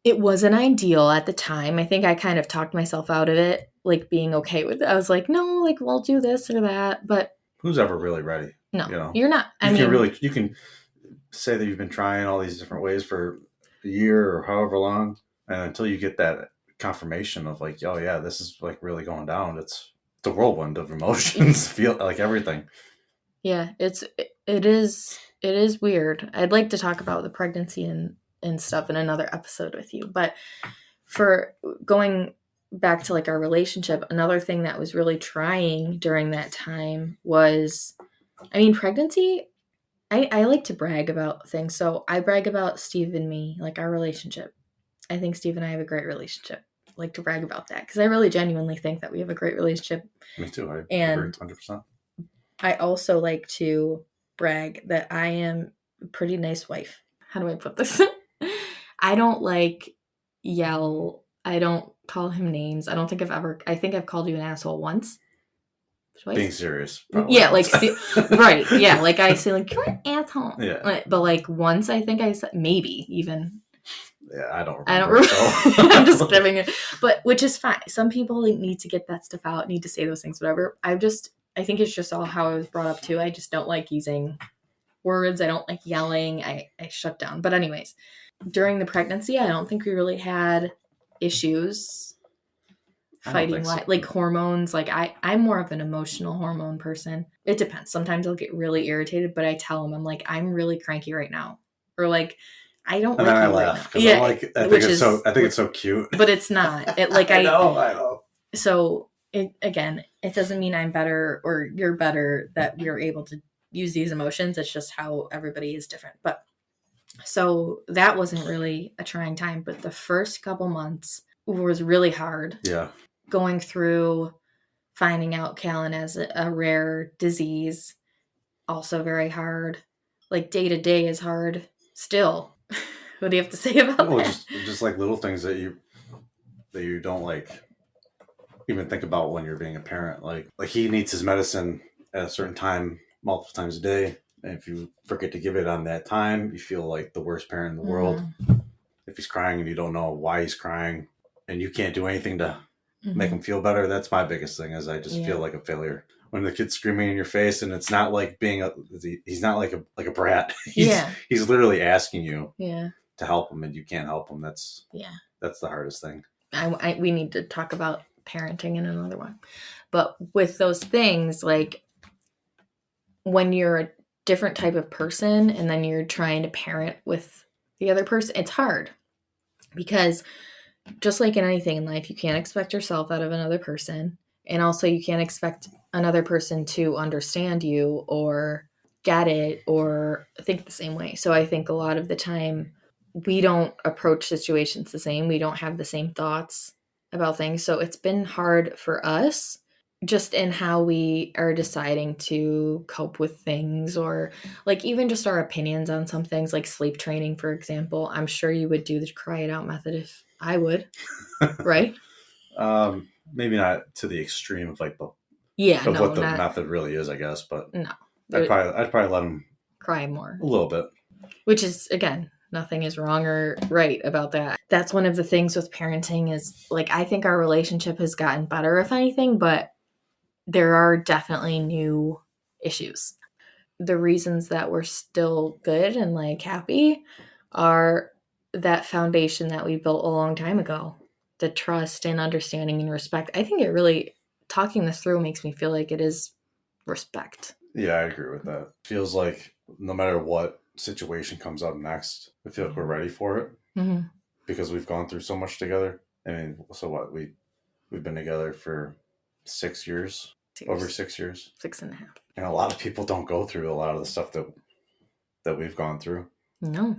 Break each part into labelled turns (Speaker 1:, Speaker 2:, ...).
Speaker 1: It wasn't ideal at the time. I think I kind of talked myself out of it, like being okay with it. I was like, no, like we'll do this or that. But
Speaker 2: Who's ever really ready?
Speaker 1: no,
Speaker 2: You know,
Speaker 1: you're not. I mean,
Speaker 2: you can say that you've been trying all these different ways for a year or however long, and until you get that confirmation of like, oh yeah, this is like really going down. It's a whirlwind of emotions. Feel like everything.
Speaker 1: yeah, it is weird. I'd like to talk about the pregnancy and stuff in another episode with you, but for going back to like our relationship, another thing that was really trying during that time was, I mean, pregnancy. I like to brag about things, so I brag about Steve and me, like our relationship. I think Steve and I have a great relationship. I like to brag about that because I really genuinely think that we have a great relationship.
Speaker 2: Me too. I agree,
Speaker 1: And
Speaker 2: 100%.
Speaker 1: I also like to brag that I am a pretty nice wife. How do I put this? I don't like yell. I don't call him names. I think I've called you an asshole once.
Speaker 2: Being
Speaker 1: Twice?
Speaker 2: serious, probably
Speaker 1: Yeah, like,
Speaker 2: once.
Speaker 1: right. Yeah, like I say, like, you're an asshole.
Speaker 2: Yeah,
Speaker 1: But like once I think I said, maybe even.
Speaker 2: yeah. I don't
Speaker 1: I don't
Speaker 2: remember.
Speaker 1: remember. I'm just
Speaker 2: So
Speaker 1: giving it. But which is fine. Some people like, need to get that stuff out, need to say those things, whatever. I think it's just all how I was brought up too. I just don't like using words. I don't like yelling. I shut down. But anyways, during the pregnancy, I don't think we really had issues
Speaker 2: I don't
Speaker 1: fighting
Speaker 2: think so.
Speaker 1: like hormones. Like I'm more of an emotional hormone person. It depends. Sometimes I'll get really irritated, but I tell them, I'm like, I'm really cranky right now, or like, I don't
Speaker 2: And then
Speaker 1: like
Speaker 2: I
Speaker 1: you right
Speaker 2: laugh
Speaker 1: now.
Speaker 2: because I'm
Speaker 1: Yeah,
Speaker 2: like, I think it's so cute.
Speaker 1: but it's not. It like
Speaker 2: I know, I know.
Speaker 1: so it, again, it doesn't mean I'm better or you're better that we're able to use these emotions. It's just how everybody is different. But so that wasn't really a trying time, but the first couple months was really hard.
Speaker 2: Yeah.
Speaker 1: Going through finding out Callan has a rare disease, also very hard. Like day to day is hard still. What do you have to say about
Speaker 2: Well,
Speaker 1: that?
Speaker 2: just like little things that you don't like even think about when you're being a parent. Like he needs his medicine at a certain time, multiple times a day. And if you forget to give it on that time, you feel like the worst parent in the world.
Speaker 1: Mm-hmm.
Speaker 2: If he's crying and you don't know why he's crying and you can't do anything to make
Speaker 1: Mm-hmm.
Speaker 2: him feel better, that's my biggest thing is I just feel
Speaker 1: Yeah.
Speaker 2: like a failure. When the kid's screaming in your face and it's not like he's not like a brat.
Speaker 1: Yeah.
Speaker 2: He's literally asking you
Speaker 1: Yeah.
Speaker 2: to help him and you can't help him.
Speaker 1: Yeah.
Speaker 2: That's the hardest thing.
Speaker 1: We need to talk about parenting in another one. But with those things, like when you're a different type of person and then you're trying to parent with the other person, it's hard because just like in anything in life, you can't expect yourself out of another person. And also, you can't expect another person to understand you or get it or think the same way. So I think a lot of the time we don't approach situations the same. We don't have the same thoughts about things. So it's been hard for us just in how we are deciding to cope with things, or like even just our opinions on some things like sleep training, for example. I'm sure you would do the cry it out method if I would, right?
Speaker 2: Maybe not to the extreme of like
Speaker 1: Yeah,
Speaker 2: of
Speaker 1: no,
Speaker 2: what the
Speaker 1: not
Speaker 2: method really is, I guess, but
Speaker 1: no.
Speaker 2: I'd probably let him
Speaker 1: Cry more.
Speaker 2: a little bit.
Speaker 1: Which is, again, nothing is wrong or right about that. That's one of the things with parenting is like I think our relationship has gotten better if anything, but there are definitely new issues. The reasons that we're still good and like happy are that foundation that we built a long time ago. The trust and understanding and respect. I think it really, talking this through makes me feel like it is respect.
Speaker 2: Yeah, I agree with that. Feels like no matter what situation comes up next, I feel like we're ready for it
Speaker 1: Mm-hmm.
Speaker 2: because we've gone through so much together. I mean, so what we've been together for 6 years, over 6 years,
Speaker 1: 6.5.
Speaker 2: and a lot of people don't go through a lot of the stuff that we've gone through.
Speaker 1: No.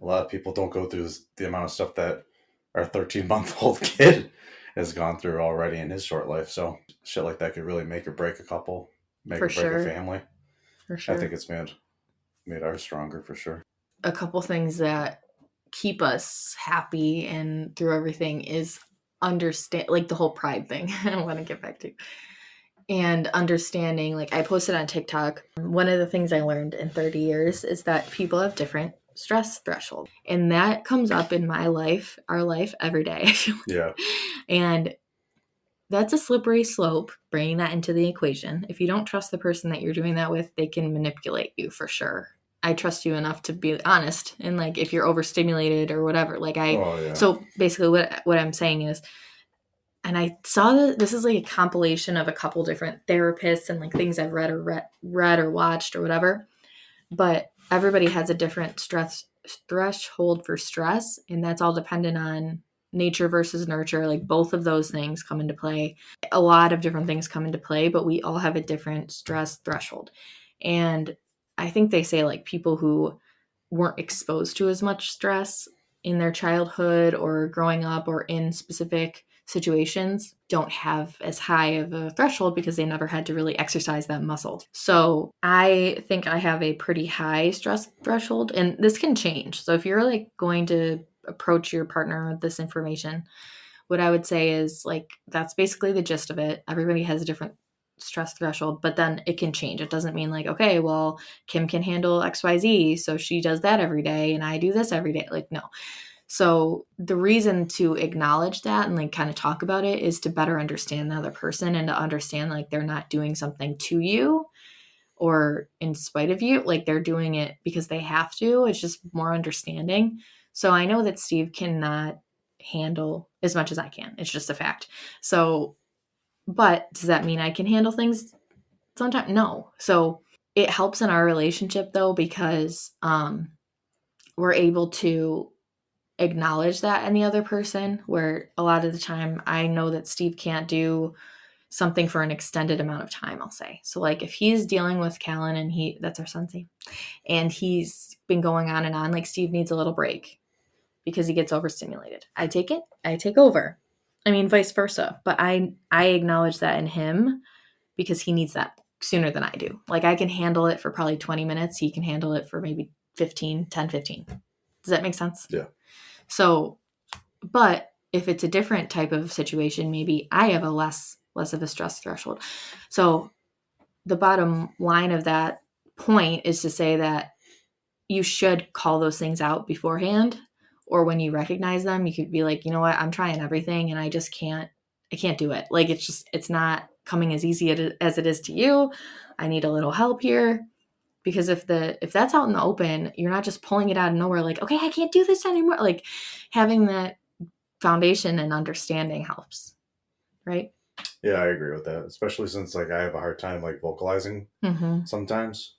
Speaker 2: A lot of people don't go through the amount of stuff that our 13-month-old kid has gone through already in his short life. So shit like that could really make or break a couple, make
Speaker 1: For
Speaker 2: or break a
Speaker 1: sure.
Speaker 2: family.
Speaker 1: For
Speaker 2: I
Speaker 1: sure.
Speaker 2: think it's made ours stronger for sure.
Speaker 1: A couple things that keep us happy and through everything is understand, like the whole pride thing. I want to get back to, and understanding, like I posted on TikTok, one of the things I learned in 30 years is that people have different stress threshold. And that comes up in my life, our life, every day.
Speaker 2: Yeah.
Speaker 1: And that's a slippery slope, bringing that into the equation. If you don't trust the person that you're doing that with, they can manipulate you for sure. I trust you enough to be honest. And like, if you're overstimulated or whatever, so basically what I'm saying is, and I saw that this is like a compilation of a couple different therapists and like things I've read or watched or whatever. But everybody has a different stress threshold for stress, and that's all dependent on nature versus nurture. Like both of those things come into play. A lot of different things come into play, but we all have a different stress threshold. And I think they say like people who weren't exposed to as much stress in their childhood or growing up or in specific situations don't have as high of a threshold because they never had to really exercise that muscle. So I think I have a pretty high stress threshold, and this can change. So if you're like going to approach your partner with this information, what I would say is like, that's basically the gist of it. Everybody has a different stress threshold, but then it can change. It doesn't mean like, okay, well, Kim can handle XYZ, so she does that every day and I do this every day. Like, no. So the reason to acknowledge that and like kind of talk about it is to better understand the other person and to understand like they're not doing something to you or in spite of you. Like they're doing it because they have to. It's just more understanding. So I know that Steve cannot handle as much as I can. It's just a fact. So, but does that mean I can handle things sometimes? No. So it helps in our relationship though, because we're able to acknowledge that in the other person, where a lot of the time I know that Steve can't do something for an extended amount of time, I'll say. So like if he's dealing with Callan and that's our son's name, and he's been going on and on, like Steve needs a little break because he gets overstimulated. I take over. I mean, vice versa. But I acknowledge that in him because he needs that sooner than I do. Like I can handle it for probably 20 minutes. He can handle it for maybe 15. Does that make sense?
Speaker 2: Yeah.
Speaker 1: So, but if it's a different type of situation, maybe I have a less of a stress threshold. So the bottom line of that point is to say that you should call those things out beforehand, or when you recognize them, you could be like, you know what, I'm trying everything and I can't do it. Like it's not coming as easy as it is to you. I need a little help here. Because if that's out in the open, you're not just pulling it out of nowhere like, okay, I can't do this anymore. Like having that foundation and understanding helps, right?
Speaker 2: Yeah, I agree with that. Especially since like I have a hard time like vocalizing sometimes.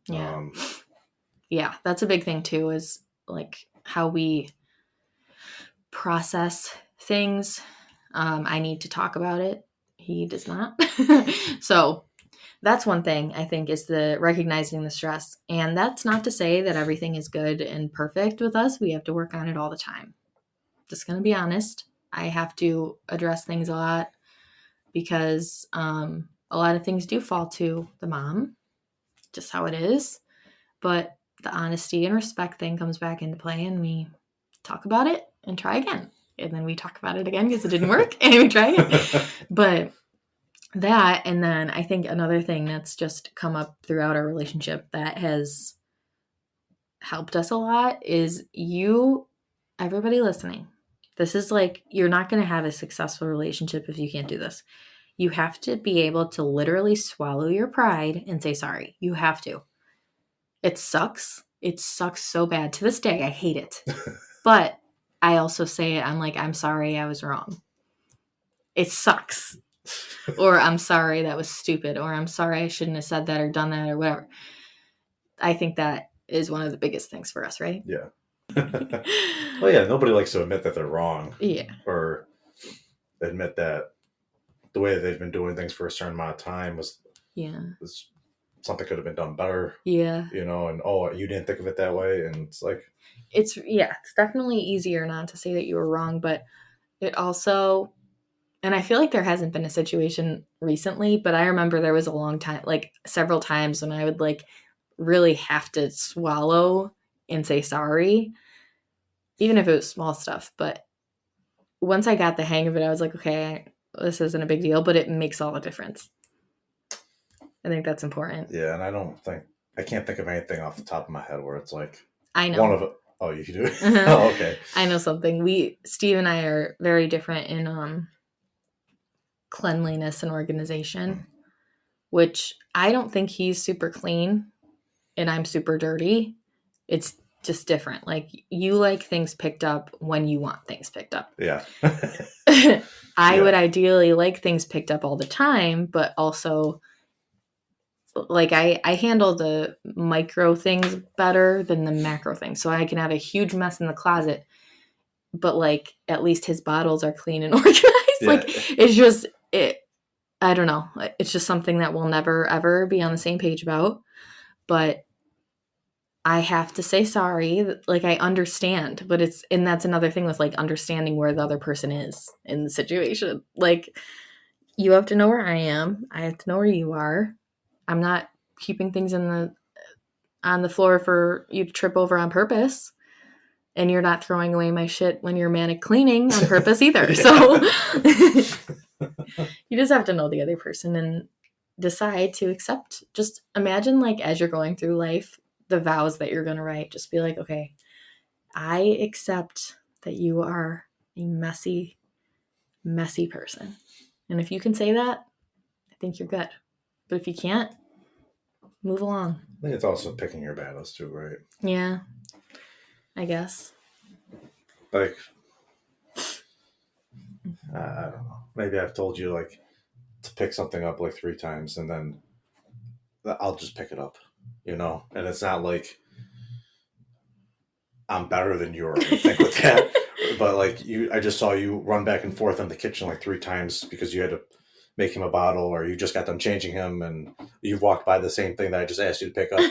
Speaker 1: Yeah. Yeah, that's a big thing too, is like how we process things. I need to talk about it. He does not. So that's one thing I think is the recognizing the stress. And that's not to say that everything is good and perfect with us. We have to work on it all the time. Just going to be honest. I have to address things a lot because a lot of things do fall to the mom, just how it is. But the honesty and respect thing comes back into play, and we talk about it and try again. And then we talk about it again because it didn't work, and we try again. But that, and then I think another thing that's just come up throughout our relationship that has helped us a lot is everybody listening. This is like, you're not going to have a successful relationship if you can't do this. You have to be able to literally swallow your pride and say sorry. You have to. It sucks. It sucks so bad. To this day, I hate it. But I also say it. I'm like, I'm sorry, I was wrong. It sucks. Or I'm sorry, that was stupid. Or I'm sorry, I shouldn't have said that or done that or whatever. I think that is one of the biggest things for us, right?
Speaker 2: Yeah. Well, yeah, nobody likes to admit that they're wrong.
Speaker 1: Yeah.
Speaker 2: Or admit that the way that they've been doing things for a certain amount of time was something could have been done better.
Speaker 1: Yeah.
Speaker 2: You know, and you didn't think of it that way. And it's like,
Speaker 1: it's definitely easier not to say that you were wrong, but it also, and I feel like there hasn't been a situation recently, but I remember there was a long time, like several times when I would like really have to swallow and say sorry, even if it was small stuff. But once I got the hang of it, I was like, okay, this isn't a big deal, but it makes all the difference. I think that's important.
Speaker 2: Yeah, and I can't think of anything off the top of my head where it's like,
Speaker 1: I know.
Speaker 2: One of it. Oh, you do?
Speaker 1: Uh-huh.
Speaker 2: Oh, okay.
Speaker 1: I know something. Steve and I do.
Speaker 2: Oh, okay.
Speaker 1: I know something. Steve and I are very different in cleanliness and organization, which I don't think he's super clean and I'm super dirty. It's just different. Like, you like things picked up when you want things picked up.
Speaker 2: Yeah.
Speaker 1: I would ideally like things picked up all the time, but also, like, I handle the micro things better than the macro things. So I can have a huge mess in the closet, but, like, at least his bottles are clean and organized.
Speaker 2: Yeah.
Speaker 1: Like, it's just, I don't know. It's just something that we'll never, ever be on the same page about. But I have to say sorry. Like, I understand, but and that's another thing with, like, understanding where the other person is in the situation. Like, you have to know where I am. I have to know where you are. I'm not keeping things on the floor for you to trip over on purpose. And you're not throwing away my shit when you're manic cleaning on purpose either. So you just have to know the other person and decide to accept. Just imagine, like, as you're going through life, the vows that you're going to write. Just be like, okay, I accept that you are a messy, messy person. And if you can say that, I think you're good. But if you can't, move along.
Speaker 2: I think it's also picking your battles too, right?
Speaker 1: Yeah, I guess.
Speaker 2: Like, I don't know. Maybe I've told you, like, to pick something up like 3 times and then I'll just pick it up, And it's not like I'm better than you or anything with that. But, like, I just saw you run back and forth in the kitchen like 3 times because you had to make him a bottle, or you just got done changing him and you've walked by the same thing that I just asked you to pick up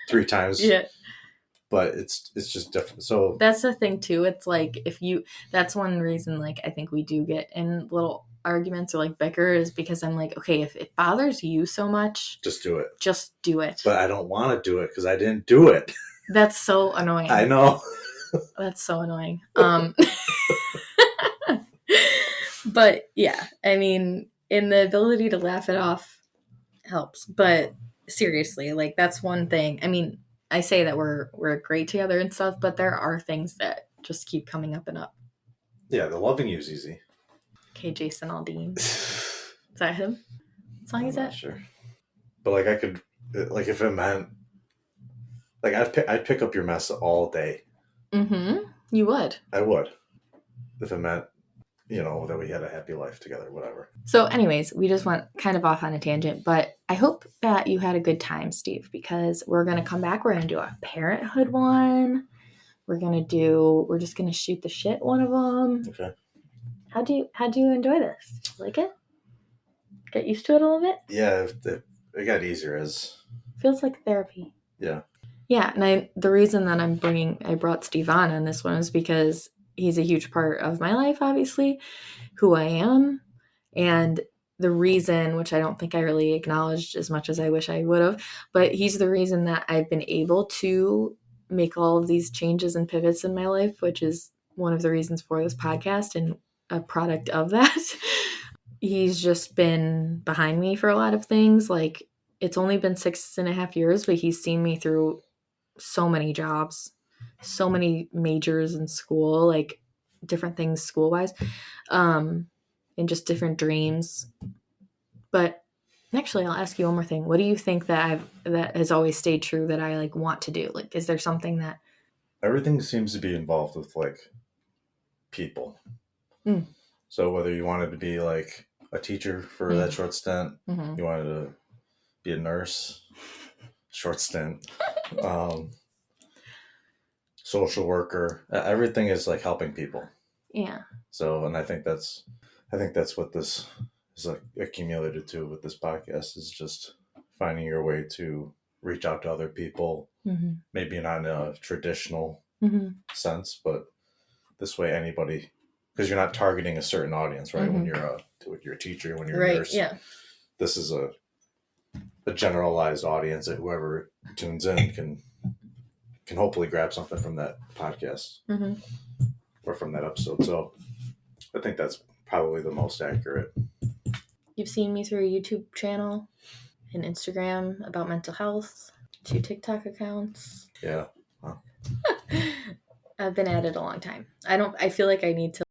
Speaker 2: 3 times.
Speaker 1: Yeah.
Speaker 2: But it's just different. So
Speaker 1: that's the thing too. It's like, that's one reason, like, I think we do get in little arguments or, like, bicker, is because I'm like, okay, if it bothers you so much,
Speaker 2: just do it.
Speaker 1: Just do it.
Speaker 2: But I don't want to do it because I didn't do it.
Speaker 1: That's so annoying.
Speaker 2: I know.
Speaker 1: That's so annoying. But yeah, I mean, in the ability to laugh it off helps. But seriously, like, that's one thing. I mean, I say that we're great together and stuff, but there are things that just keep coming up and up.
Speaker 2: Yeah, the loving you is easy.
Speaker 1: Okay, Jason Aldean. Is that him? What song is that?
Speaker 2: Not sure. But, like, I could, like, if it meant, like, I'd pick up your mess all day.
Speaker 1: Mm-hmm. You would.
Speaker 2: I would. If it meant, that we had a happy life together, whatever.
Speaker 1: So anyways, we just went kind of off on a tangent, but I hope that you had a good time, Steve, because we're going to come back. We're going to do a parenthood one. We're just going to shoot the shit one of them.
Speaker 2: Okay.
Speaker 1: How'd you enjoy this? Like it? Get used to it a little bit?
Speaker 2: Yeah, it got easier as...
Speaker 1: Feels like therapy.
Speaker 2: Yeah.
Speaker 1: Yeah, and the reason that I brought Steve on this one is because he's a huge part of my life, obviously, who I am. And the reason, which I don't think I really acknowledged as much as I wish I would have, but he's the reason that I've been able to make all of these changes and pivots in my life, which is one of the reasons for this podcast and a product of that. He's just been behind me for a lot of things. Like, it's only been 6.5 years, but he's seen me through so many jobs, so many majors in school, like different things school-wise, and just different dreams. But actually, I'll ask you one more thing. What do you think that has always stayed true that I, like, want to do? Like, is there something that...
Speaker 2: Everything seems to be involved with, like, people. So whether you wanted to be, like, a teacher for that short stint, you wanted to be a nurse, short stint, social worker, everything is, like, helping people.
Speaker 1: Yeah.
Speaker 2: So, and I think that's what this is, like, accumulated to with this podcast, is just finding your way to reach out to other people, maybe not in a traditional sense, but this way anybody, because you're not targeting a certain audience, right? When you're a teacher, when you're a nurse,
Speaker 1: yeah.
Speaker 2: This is a generalized audience that whoever tunes in can hopefully grab something from that podcast or from that episode. So I think that's probably the most accurate.
Speaker 1: You've seen me through a YouTube channel, an Instagram about mental health, 2 TikTok accounts.
Speaker 2: Yeah. Wow.
Speaker 1: I've been at it a long time. I feel like I need to